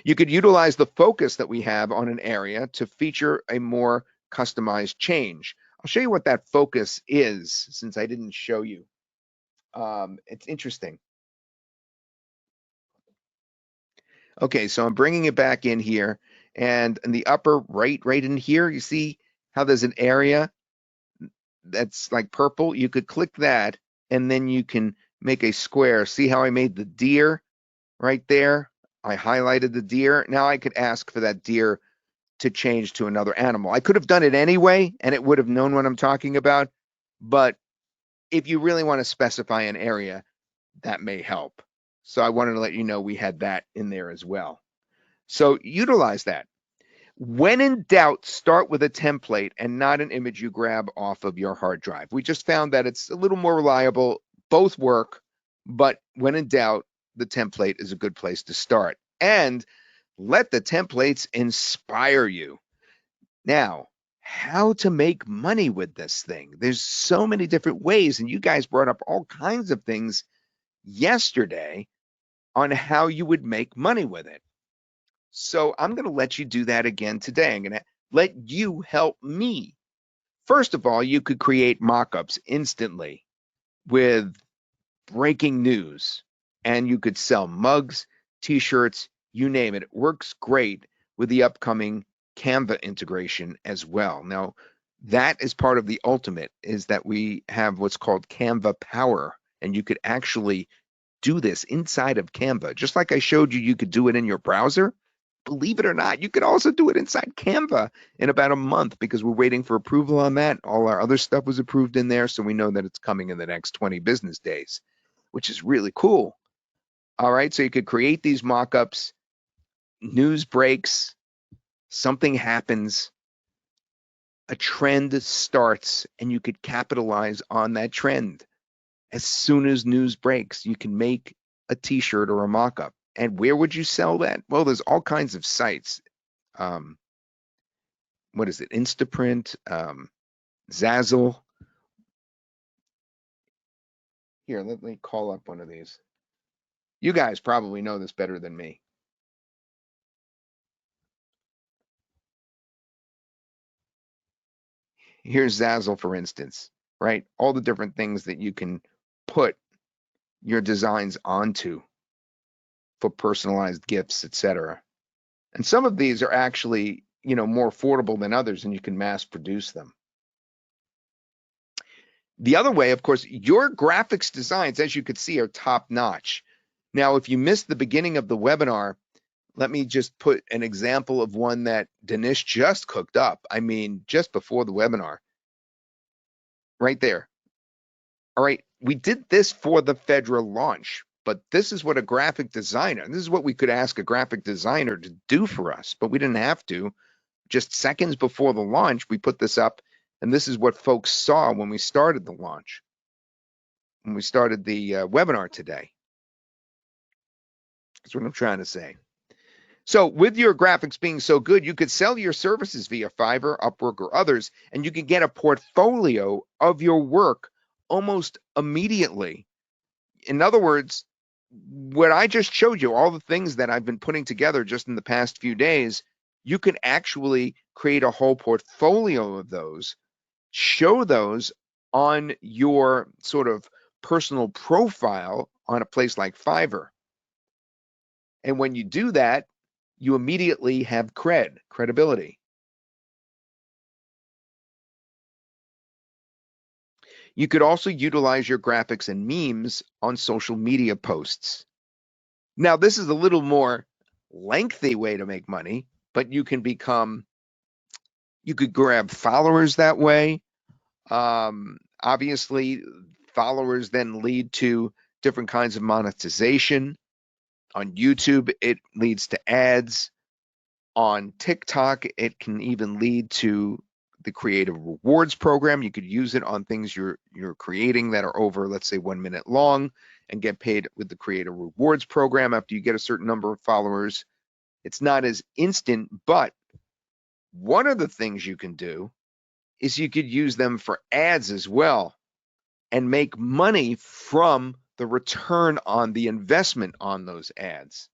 You could utilize the focus that we have on an area to feature a more customized change. I'll show you what that focus is since I didn't show you. It's interesting. Okay, so I'm bringing it back in here, and in the upper right in here, you see how there's an area that's like purple? You could click that, and then you can make a square. See how I made the deer right there? I highlighted the deer. Now I could ask for that deer to change to another animal. I could have done it anyway, and it would have known what I'm talking about. But if you really want to specify an area, that may help. So I wanted to let you know we had that in there as well. So utilize that. When in doubt, start with a template and not an image you grab off of your hard drive. We just found that it's a little more reliable. Both work, but when in doubt, the template is a good place to start. And let the templates inspire you. Now, how to make money with this thing? There's so many different ways, and you guys brought up all kinds of things yesterday on how you would make money with it. So I'm going to let you do that again today. I'm going to let you help me. First of all, you could create mock-ups instantly with breaking news, and you could sell mugs, t-shirts, you name it. It works great with the upcoming Canva integration as well. Now, that is part of the ultimate, is that we have what's called Canva Power, and you could actually do this inside of Canva. Just like I showed you, you could do it in your browser. Believe it or not, you could also do it inside Canva in about a month because we're waiting for approval on that. All our other stuff was approved in there, so we know that it's coming in the next 20 business days, which is really cool. All right, so you could create these mock-ups, news breaks, something happens, a trend starts, and you could capitalize on that trend. As soon as news breaks, you can make a t-shirt or a mock-up. And where would you sell that? Well, there's all kinds of sites. What is it? Instaprint, Zazzle. Here, let me call up one of these. You guys probably know this better than me. Here's Zazzle, for instance, right? All the different things that you can put your designs onto for personalized gifts, etc. And some of these are actually, more affordable than others, and you can mass produce them. The other way, of course, your graphics designs, as you could see, are top notch. Now, if you missed the beginning of the webinar, let me just put an example of one that Dinesh just cooked up. I mean, just before the webinar, right there. All right, we did this for the Phedra launch, but this is what a graphic designer, this is what we could ask a graphic designer to do for us, but we didn't have to. Just seconds before the launch, we put this up, and this is what folks saw when we started the launch, when we started the webinar today. That's what I'm trying to say. So with your graphics being so good, you could sell your services via Fiverr, Upwork, or others, and you could get a portfolio of your work almost immediately. In other words, what I just showed you, all the things that I've been putting together just in the past few days, you can actually create a whole portfolio of those, show those on your sort of personal profile on a place like Fiverr. And when you do that, you immediately have credibility. You could also utilize your graphics and memes on social media posts. Now, this is a little more lengthy way to make money, but you could grab followers that way. Obviously, followers then lead to different kinds of monetization. On YouTube, it leads to ads. On TikTok, it can even lead to the creative rewards program. You could use it on things you're creating that are over, let's say, 1 minute long, and get paid with the creative rewards program after you get a certain number of followers. It's not as instant, but one of the things you can do is you could use them for ads as well and make money from the return on the investment on those ads.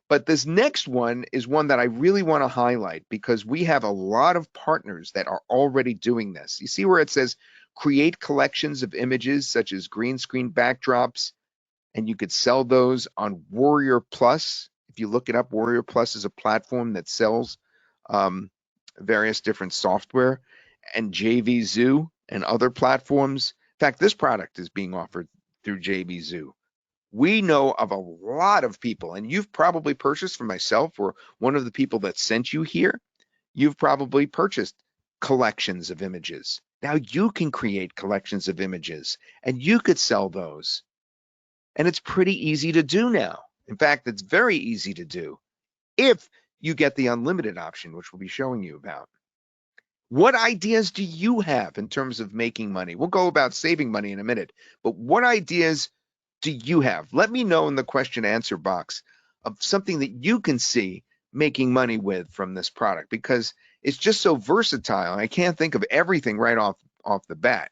But this next one is one that I really want to highlight because we have a lot of partners that are already doing this. You see where it says create collections of images such as green screen backdrops, and you could sell those on Warrior Plus. If you look it up, Warrior Plus is a platform that sells various different software, and JVZoo and other platforms. In fact, this product is being offered through JVZoo. We know of a lot of people, and you've probably purchased from myself or one of the people that sent you here. You've probably purchased collections of images. Now you can create collections of images and you could sell those. And it's pretty easy to do now. In fact, it's very easy to do if you get the unlimited option, which we'll be showing you about. What ideas do you have in terms of making money? We'll go about saving money in a minute, but what ideas do you have? Let me know in the question answer box of something that you can see making money with from this product, because it's just so versatile. I can't think of everything right off the bat.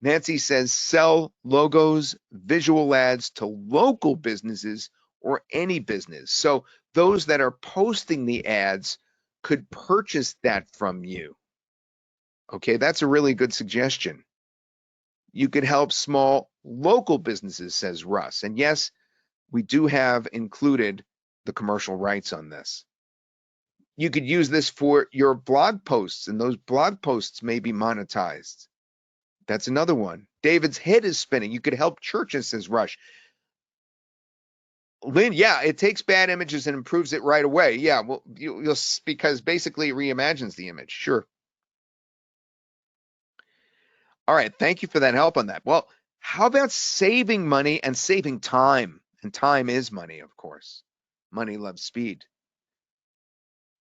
Nancy says sell logos, visual ads to local businesses or any business. So those that are posting the ads could purchase that from you. Okay, that's a really good suggestion. You could help small local businesses, says Russ. And yes, we do have included the commercial rights on this. You could use this for your blog posts, and those blog posts may be monetized. That's another one. David's head is spinning. You could help churches, says Rush. Lynn, yeah, it takes bad images and improves it right away. Yeah, well, you'll because basically it reimagines the image. Sure. All right, thank you for that help on that. Well, how about saving money and saving time? And time is money, of course. Money loves speed.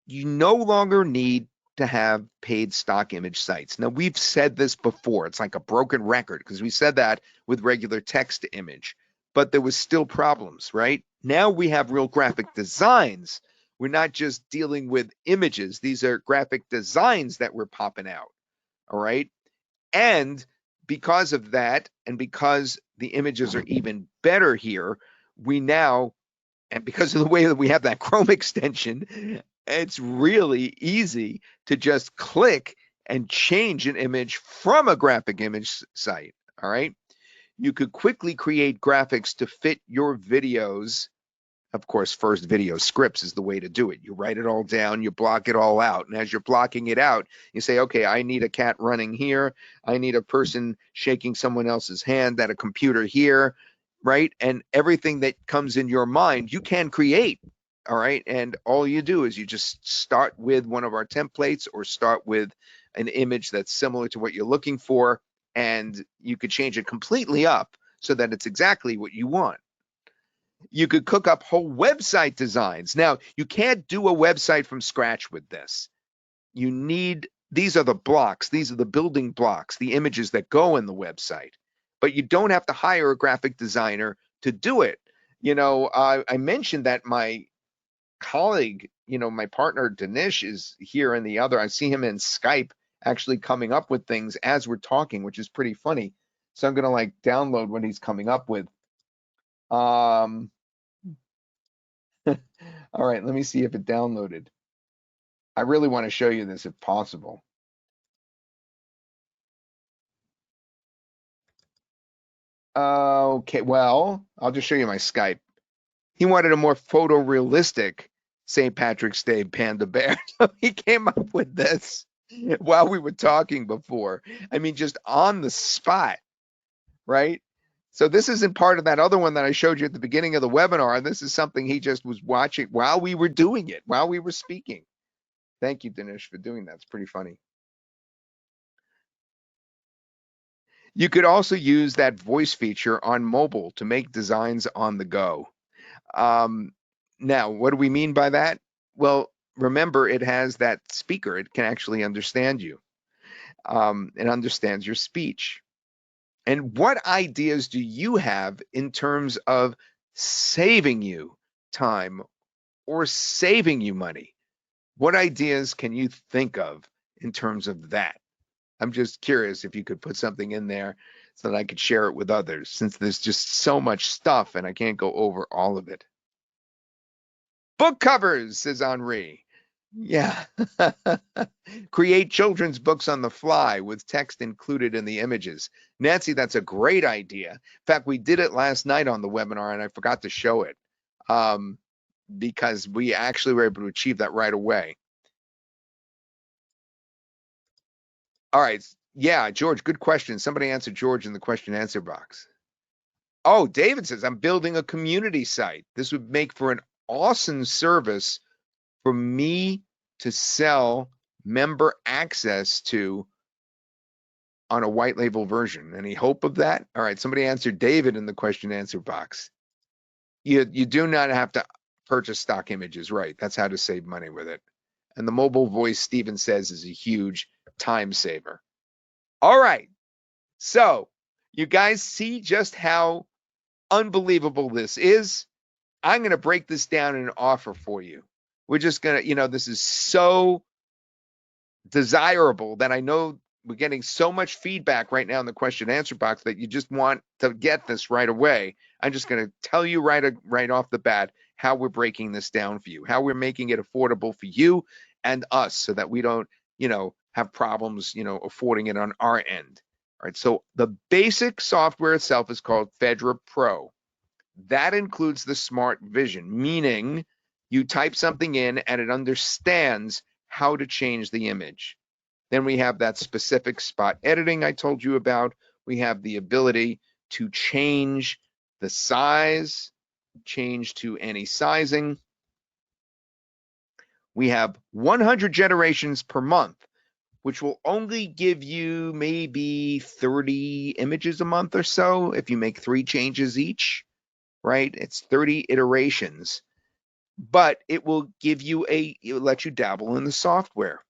You no longer need to have paid stock image sites. Now, we've said this before. It's like a broken record because we said that with regular text to image, but there was still problems, right? Now we have real graphic designs. We're not just dealing with images. These are graphic designs that we're popping out, all right? And because of that, and because the images are even better here, we now, and because of the way that we have that Chrome extension, it's really easy to just click and change an image from a graphic image site, all right? You could quickly create graphics to fit your videos. Of course, first video scripts is the way to do it. You write it all down, you block it all out. And as you're blocking it out, you say, okay, I need a cat running here. I need a person shaking someone else's hand at a computer here, right? And everything that comes in your mind, you can create, all right? And all you do is you just start with one of our templates or start with an image that's similar to what you're looking for, and you could change it completely up so that it's exactly what you want. You could cook up whole website designs. Now, you can't do a website from scratch with this. You need, these are the blocks, these are the building blocks, the images that go in the website. But you don't have to hire a graphic designer to do it. You know, I mentioned that my colleague, you know, my partner Danish is here in the other. I see him in Skype actually coming up with things as we're talking, which is pretty funny. So I'm going to like download what he's coming up with. All right, let me see if it downloaded. I really want to show you this if possible. Okay, well, I'll just show you my Skype. He wanted a more photorealistic St. Patrick's Day panda bear. So he came up with this while we were talking before. I mean, just on the spot, right? So this isn't part of that other one that I showed you at the beginning of the webinar. This is something he just was watching while we were doing it, while we were speaking. Thank you, Dinesh, for doing that. It's pretty funny. You could also use that voice feature on mobile to make designs on the go. Now, what do we mean by that? Well, remember, it has that speaker. It can actually understand you. It understands your speech. And what ideas do you have in terms of saving you time or saving you money? What ideas can you think of in terms of that? I'm just curious if you could put something in there so that I could share it with others, since there's just so much stuff and I can't go over all of it. Book covers, says Henri. Yeah. Create children's books on the fly with text included in the images. Nancy, that's a great idea. In fact, we did it last night on the webinar and I forgot to show it because we actually were able to achieve that right away. All right. Yeah, George, good question. Somebody answered George in the question answer box. Oh, David says, I'm building a community site. This would make for an awesome service for me to sell member access to on a white label version. Any hope of that? All right, somebody answered David in the question answer box. You do not have to purchase stock images, right? That's how to save money with it. And the mobile voice, Steven says, is a huge time saver. All right, so you guys see just how unbelievable this is. I'm going to break this down in an offer for you. We're just going to, this is so desirable that I know we're getting so much feedback right now in the question answer box that you just want to get this right away. I'm just going to tell you right off the bat how we're breaking this down for you, how we're making it affordable for you and us so that we don't, have problems, affording it on our end. All right. So the basic software itself is called Phedra Pro. That includes the smart vision, meaning you type something in and it understands how to change the image. Then we have that specific spot editing I told you about. We have the ability to change the size, change to any sizing. We have 100 generations per month, which will only give you maybe 30 images a month or so if you make 3 changes each, right? It's 30 iterations, but it will give you it will let you dabble in the software.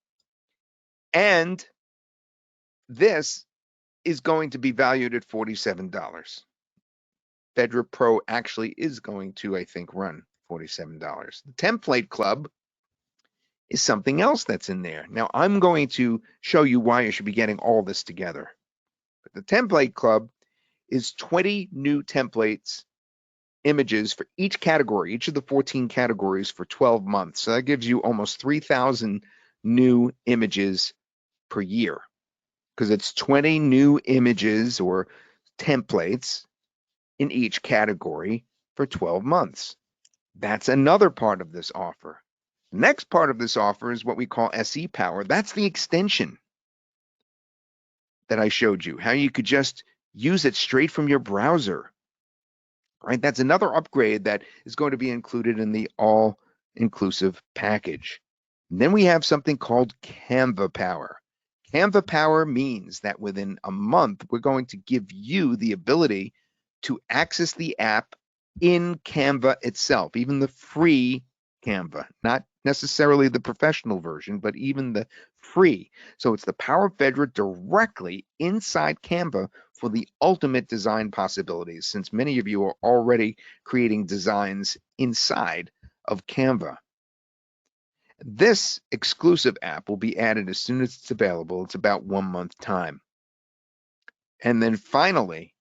And this is going to be valued at $47. Phedra Pro actually is going to, I think, run $47. The Template Club is something else that's in there. Now, I'm going to show you why you should be getting all this together. But the Template Club is 20 new templates, images for each category, each of the 14 categories for 12 months. So that gives you almost 3,000 new images per year because it's 20 new images or templates in each category for 12 months. That's another part of this offer. The next part of this offer is what we call SE Power. That's the extension that I showed you, how you could just use it straight from your browser, right? That's another upgrade that is going to be included in the all-inclusive package. And then we have something called Canva Power. Canva Power means that within a month, we're going to give you the ability to access the app in Canva itself, even the free Canva, not necessarily the professional version, but even the free. So it's the power of Phedra directly inside Canva for the ultimate design possibilities, since many of you are already creating designs inside of Canva. This exclusive app will be added as soon as it's available. It's about 1 month time. And then finally,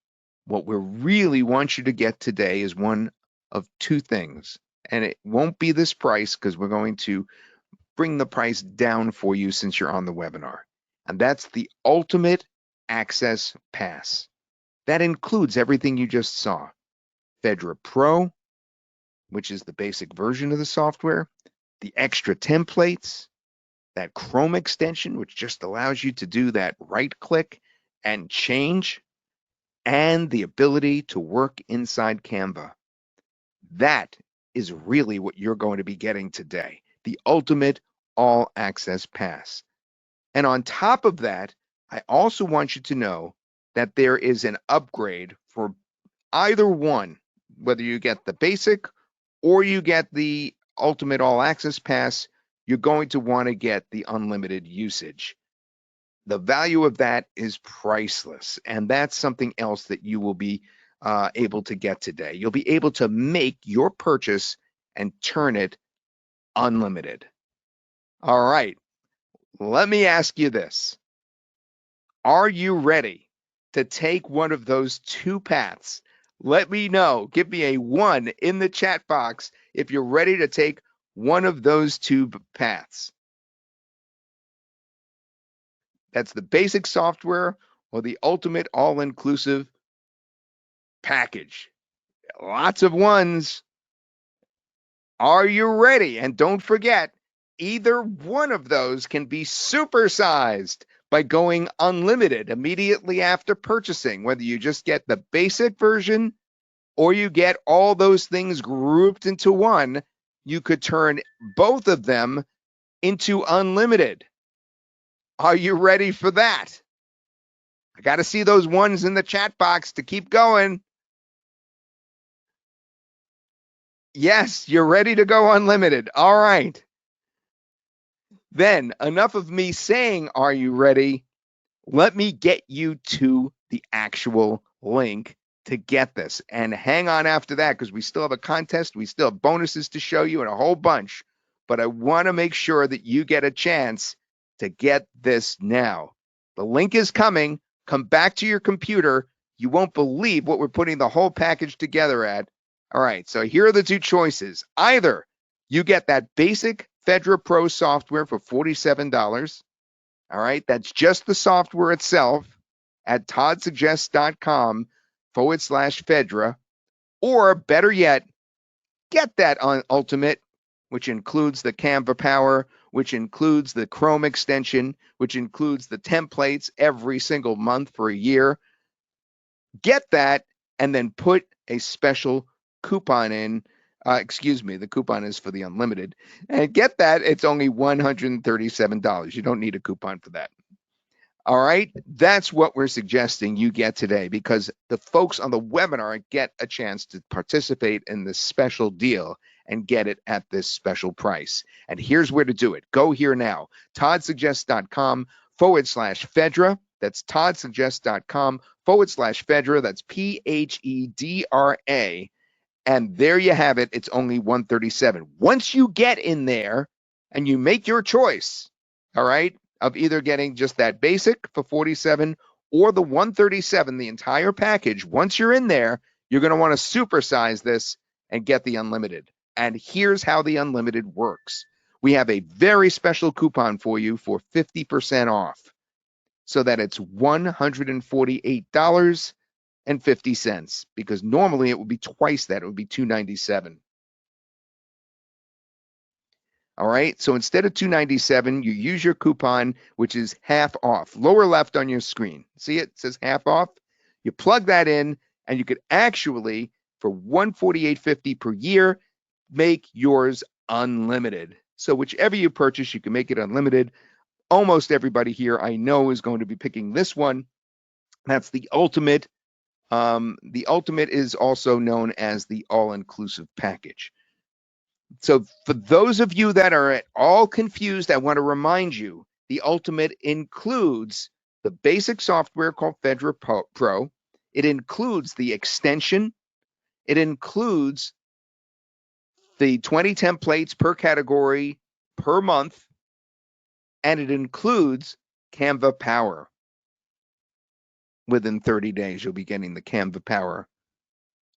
what we really want you to get today is one of 2 things. And it won't be this price because we're going to bring the price down for you since you're on the webinar. And that's the Ultimate Access Pass. That includes everything you just saw. Phedra Pro, which is the basic version of the software, the extra templates, that Chrome extension, which just allows you to do that right click and change, and the ability to work inside Canva. That is really what you're going to be getting today, the ultimate all access pass. And on top of that, I also want you to know that there is an upgrade for either one, whether you get the basic or you get the ultimate all access pass. You're going to want to get the unlimited usage. The value of that is priceless, and that's something else that you will be able to get today. You'll be able to make your purchase and turn it unlimited. All right, let me ask you this. Are you ready to take one of those two paths? Let me know. Give me a 1 in the chat box if you're ready to take one of those two paths. That's the basic software or the ultimate all-inclusive package. Lots of ones. Are you ready? And don't forget, either one of those can be supersized by going unlimited immediately after purchasing, whether you just get the basic version or you get all those things grouped into one. You could turn both of them into unlimited. Are you ready for that? I got to see those ones in the chat box to keep going. Yes, you're ready to go unlimited. All right. Then, enough of me saying, are you ready? Let me get you to the actual link to get this. And hang on after that, because we still have a contest. We still have bonuses to show you and a whole bunch. But I want to make sure that you get a chance to get this now. The link is coming. Come back to your computer. You won't believe what we're putting the whole package together at. All right, so here are the two choices. Either you get that basic Phedra Pro software for $47. All right, that's just the software itself at toddsuggests.com/Phedra. Or better yet, get that on Ultimate, which includes the Canva Power, which includes the Chrome extension, which includes the templates every single month for a year. Get that and then put a special coupon in. The coupon is for the unlimited. And get that, it's only $137. You don't need a coupon for that. All right, that's what we're suggesting you get today, because the folks on the webinar get a chance to participate in this special deal and get it at this special price. And here's where to do it. Go here now, toddsuggests.com/Phedra. That's toddsuggests.com/Phedra. That's Phedra. And there you have it. It's only $137. Once you get in there and you make your choice, all right, of either getting just that basic for $47 or the $137, the entire package, once you're in there, you're going to want to supersize this and get the unlimited. And here's how the unlimited works. We have a very special coupon for you for 50% off, so that it's $148.50, because normally it would be twice that. It would be $297. All right, so instead of $297, you use your coupon, which is half off. Lower left on your screen. See it? It says half off. You plug that in, and you could actually, for $148.50 per year, make yours unlimited. So whichever you purchase, you can make it unlimited. Almost everybody here I know is going to be picking this one. That's the ultimate. The ultimate is also known as the all-inclusive package. So for those of you that are at all confused, I want to remind you, the ultimate includes the basic software called Phedra Pro. It includes the extension. It includes the 20 templates per category per month. And it includes Canva Power. Within 30 days, you'll be getting the Canva Power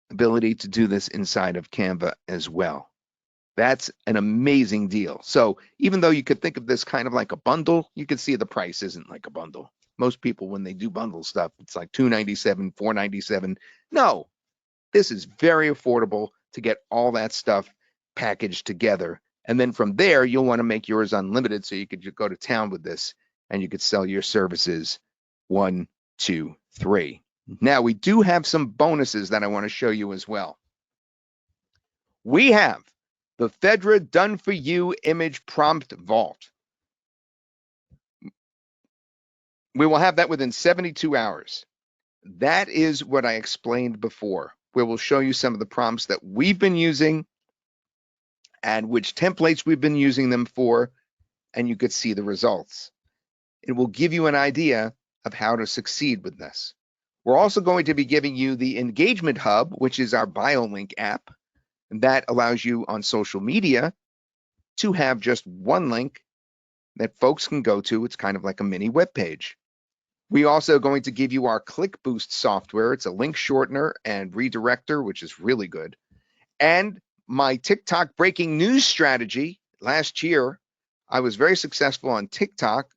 ability to do this inside of Canva as well. That's an amazing deal. So even though you could think of this kind of like a bundle, you can see the price isn't like a bundle. Most people, when they do bundle stuff, it's like $297, $497. No, this is very affordable to get all that stuff packaged together. And then from there, you'll want to make yours unlimited so you could just go to town with this and you could sell your services 1, 2, 3. Now, we do have some bonuses that I want to show you as well. We have the Phedra Done For You Image Prompt Vault. We will have that within 72 hours. That is what I explained before, where we'll show you some of the prompts that we've been using and which templates we've been using them for, and you could see the results. It will give you an idea of how to succeed with this. We're also going to be giving you the Engagement Hub, which is our BioLink app, that allows you on social media to have just one link that folks can go to. It's kind of like a mini web page. We also are going to give you our Click Boost software. It's a link shortener and redirector, which is really good. And my TikTok breaking news strategy. Last year, I was very successful on TikTok.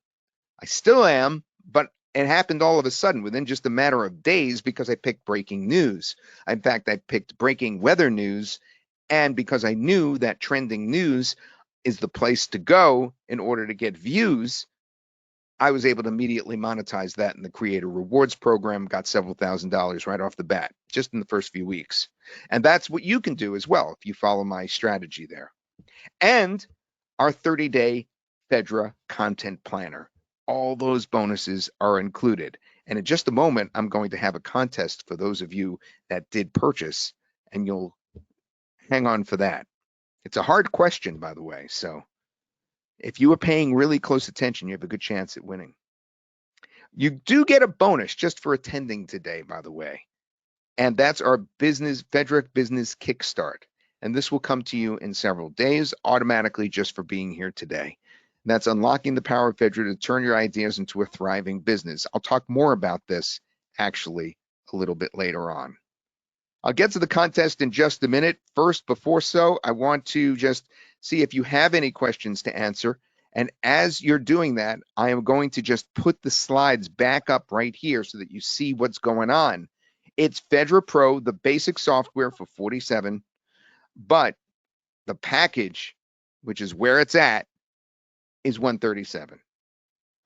I still am, but it happened all of a sudden within just a matter of days because I picked breaking news. In fact, I picked breaking weather news. And because I knew that trending news is the place to go in order to get views, I was able to immediately monetize that in the Creator Rewards program, got several $1,000s right off the bat, just in the first few weeks. And that's what you can do as well if you follow my strategy there. And our 30-day Phedra content planner. All those bonuses are included. And in just a moment, I'm going to have a contest for those of you that did purchase, and you'll hang on for that. It's a hard question, by the way, so if you are paying really close attention, you have a good chance at winning. You do get a bonus just for attending today, by the way, and that's our Phedra Business Kickstart. And this will come to you in several days automatically just for being here today. And that's unlocking the power of Phedra to turn your ideas into a thriving business. I'll talk more about this actually a little bit later on. I'll get to the contest in just a minute. First, before so, I want to just see if you have any questions to answer. And as you're doing that, I am going to just put the slides back up right here so that you see what's going on. It's Phedra Pro, the basic software for $47, but the package, which is where it's at, is $137.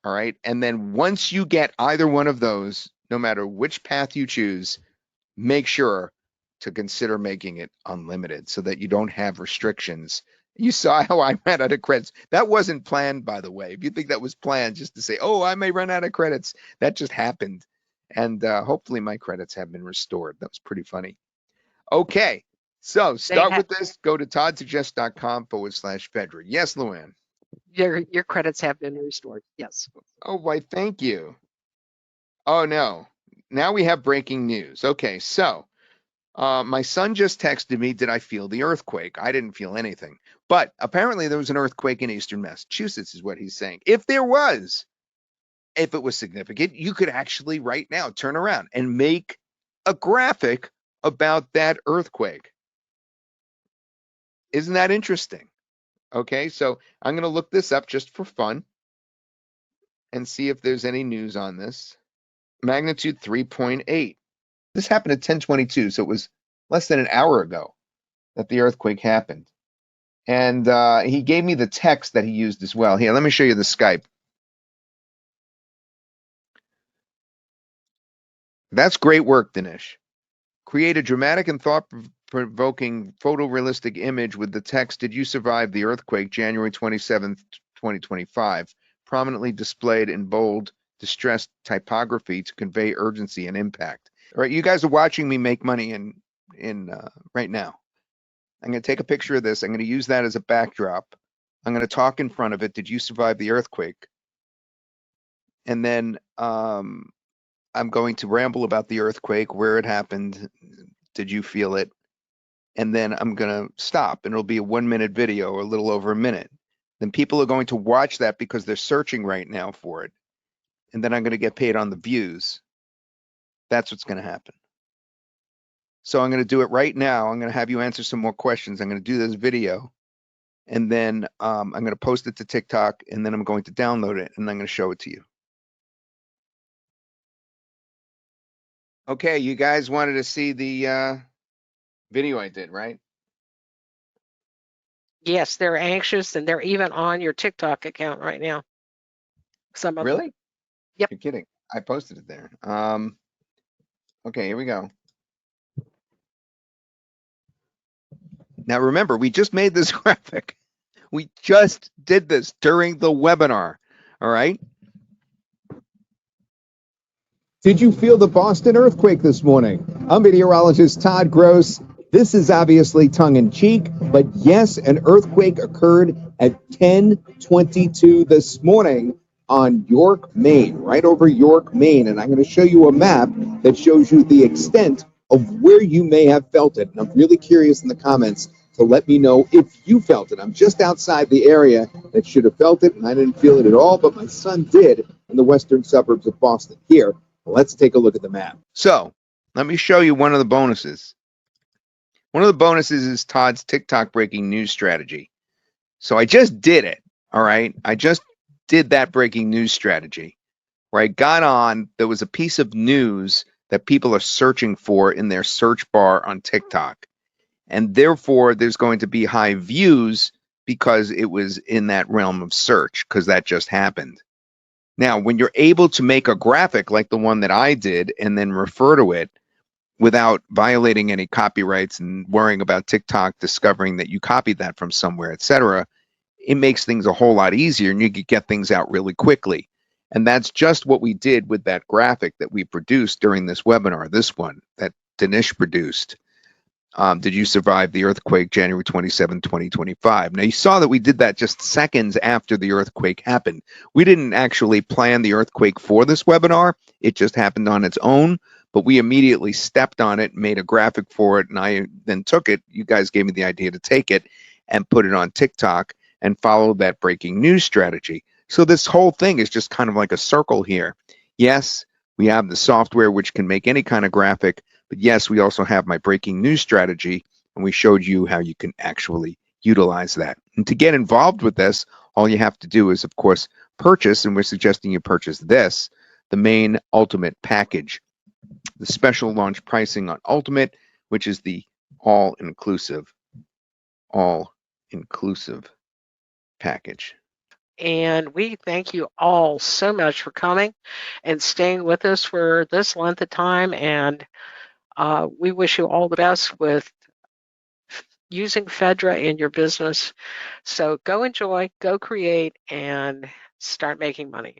All right. And then once you get either one of those, no matter which path you choose, make sure to consider making it unlimited so that you don't have restrictions. You saw how I ran out of credits. That wasn't planned, by the way. If you think that was planned just to say, oh, I may run out of credits, that just happened. And hopefully my credits have been restored. That was pretty funny. Okay, so start with this. Go to toddsuggest.com/Phedra. Yes, Luann. Your credits have been restored. Yes. Oh, why, thank you. Oh, no. Now we have breaking news. Okay, so my son just texted me, did I feel the earthquake? I didn't feel anything. But apparently there was an earthquake in eastern Massachusetts is what he's saying. If there was, if it was significant, you could actually right now turn around and make a graphic about that earthquake. Isn't that interesting? Okay, so I'm going to look this up just for fun and see if there's any news on this. Magnitude 3.8. This happened at 10:22, so it was less than an hour ago that the earthquake happened. And he gave me the text that he used as well. Here, let me show you the Skype. That's great work, Dinesh. Create a dramatic and thought-provoking photorealistic image with the text, "Did you survive the earthquake, January 27th, 2025?" prominently displayed in bold, distressed typography to convey urgency and impact. All right, you guys are watching me make money right now. I'm going to take a picture of this. I'm going to use that as a backdrop. I'm going to talk in front of it. Did you survive the earthquake? And then I'm going to ramble about the earthquake, where it happened. Did you feel it? And then I'm going to stop, and it'll be a 1-minute video or a little over a minute. Then people are going to watch that because they're searching right now for it. And then I'm going to get paid on the views. That's what's going to happen. So I'm going to do it right now. I'm going to have you answer some more questions. I'm going to do this video, and then I'm going to post it to TikTok, and then I'm going to download it, and I'm going to show it to you. Okay, you guys wanted to see the video I did, right? Yes, they're anxious and they're even on your TikTok account right now. Some of them. Really? Yep. You're kidding. I posted it there. Okay, here we go. Now remember, we just made this graphic. We just did this during the webinar. All right. Did you feel the Boston earthquake this morning? I'm meteorologist Todd Gross. This is obviously tongue-in-cheek, but yes, an earthquake occurred at 10:22 this morning on York, Maine, right over York, Maine. And I'm going to show you a map that shows you the extent of where you may have felt it. And I'm really curious in the comments to let me know if you felt it. I'm just outside the area that should have felt it, and I didn't feel it at all, but my son did in the western suburbs of Boston. Here, let's take a look at the map. So let me show you one of the bonuses. One of the bonuses is Todd's TikTok breaking news strategy. So I just did it. All right. I just did that breaking news strategy where I got on. There was a piece of news that people are searching for in their search bar on TikTok. And therefore, there's going to be high views because it was in that realm of search, because that just happened. Now, when you're able to make a graphic like the one that I did and then refer to it without violating any copyrights and worrying about TikTok discovering that you copied that from somewhere, etc., it makes things a whole lot easier and you can get things out really quickly. And that's just what we did with that graphic that we produced during this webinar, this one that Dinesh produced. Did you survive the earthquake January 27, 2025? Now, you saw that we did that just seconds after the earthquake happened. We didn't actually plan the earthquake for this webinar. It just happened on its own, but we immediately stepped on it, made a graphic for it, and I then took it. You guys gave me the idea to take it and put it on TikTok and follow that breaking news strategy. So this whole thing is just kind of like a circle here. Yes, we have the software which can make any kind of graphic, but yes, we also have my breaking news strategy, and we showed you how you can actually utilize that. And to get involved with this, all you have to do is, of course, purchase, and we're suggesting you purchase this, the main Ultimate package, the special launch pricing on Ultimate, which is the all-inclusive package. And we thank you all so much for coming and staying with us for this length of time. And we wish you all the best with using Phedra in your business. So go enjoy, go create, and start making money.